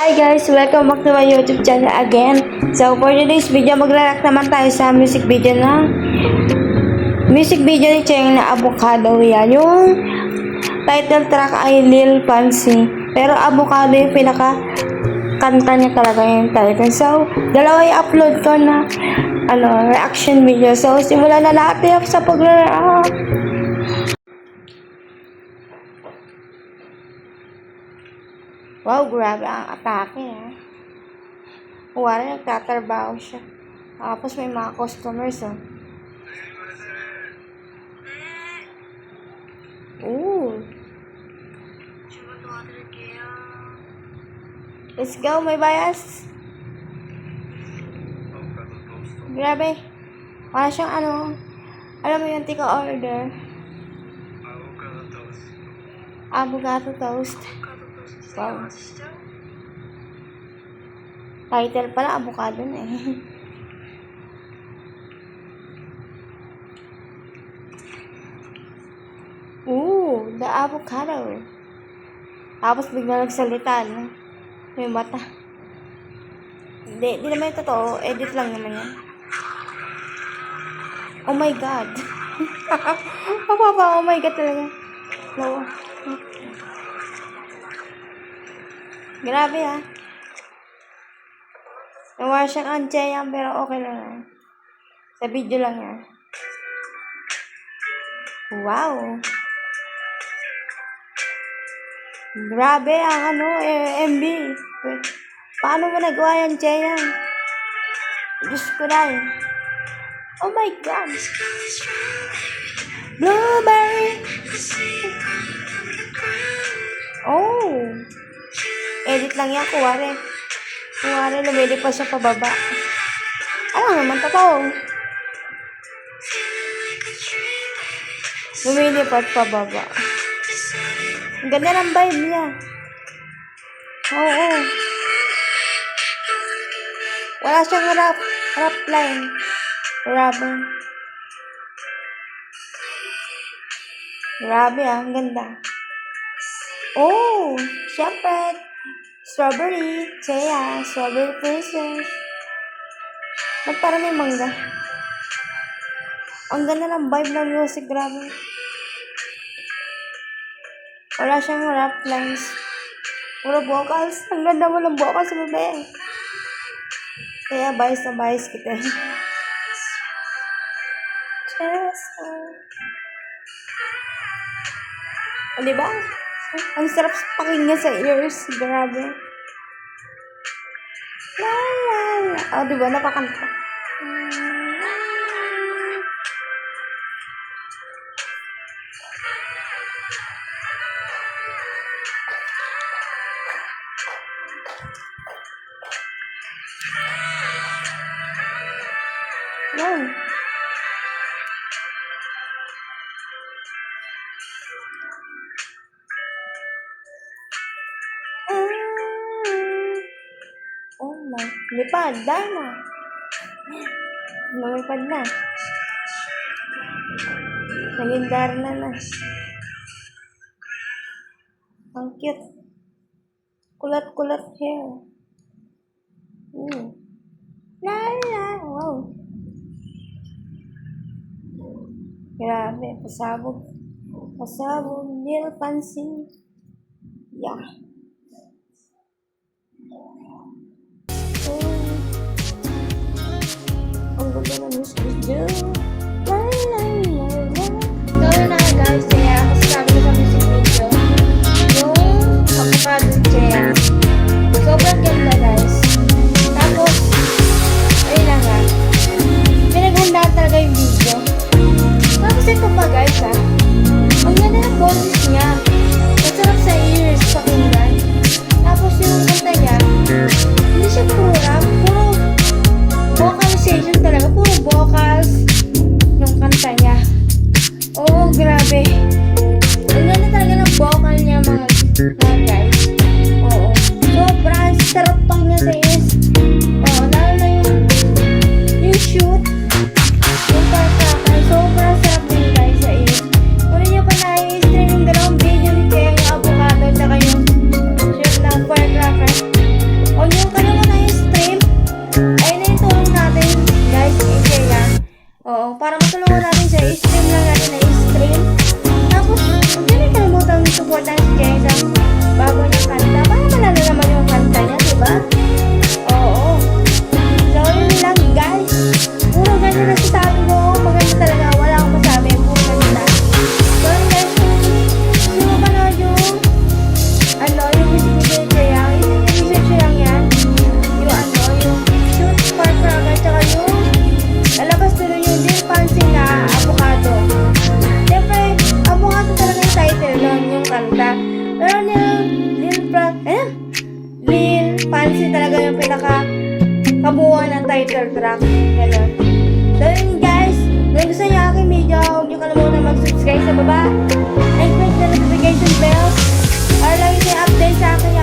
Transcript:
Hi guys! Welcome back to my YouTube channel again. So for today's video, magre-react naman tayo sa music video ni Cheng na Avocado. Yan. Yung title track ay Lil Fancy. Pero Avocado yung pinaka kanta niya talaga yung title. So, dalawa i-upload ko na reaction video. So, simulan na natin sa pag-react. Wow, grabe ang atake Wala, nagtatrabaho siya. Tapos may mga customers Ooh. Let's go, may bias. Grabe. Wala siyang alam mo yung tika order. Avocado toast. Wow. Title pala, avocado na Ooh, the avocado. Tapos bigla nagsalita, may mata. Hindi naman yung totoo. Edit lang naman yan. Oh my God. Oh my God talaga. No. Grabe Nawa siyang anjayang pero okay lang Sa video lang yan. Wow. Grabe ang MB. Paano mo nagawa yan, Cheyang? Diyos ko na Oh my God. Blueberry. Oh. Edit lang yan, kuwari. Lumili pa siya pababa. Ano naman, totoo. Lumili pa pababa. Ang ganda ng vibe niya. Oo. Wala siyang rap line. Grabe ang ganda. Oh, syempre. Strawberry, Chea, Strawberry Princess. Ba't parang may mangga? Ang ganda ng vibe ng music, grabe. Wala siyang rap lines. Puro vocals. Ang ganda mo ng vocals, babe. Kaya bias na bias kita. O, diba? Ang sarap pakinggan sa ears. Grabe. La la la. O, diba? Napakanta. Wow. Oh my. Lipad. Dana. Lumipad na. Naging Darna na. Ang cute. Kulat-kulat hair. La la. Wow. Grabe. Pasabog. Lil Fancy. Yeah. Ang ganda ng music video. La la la la. So na guys, kaya kasi sabi ko sa music video yung Avocado Chea. Sobrang ganda guys. Tapos ayun lang pinaghandaan talaga yung video. Tapos ito pa guys ang ganda ng boses niya. Masarap sa ears pakinggan. Tapos yung kanta niya hindi siya puro rap, puro vocalization talaga, puro vocals yung kanta niya. Oh, grabe. fancy talaga yung pinaka kabuuan ng title track. Ganon. So yun guys, kung gusto niyo aking video, huwag niyo kalimutan mag-subscribe sa baba and click the notification bell para lagi kayo update sa aking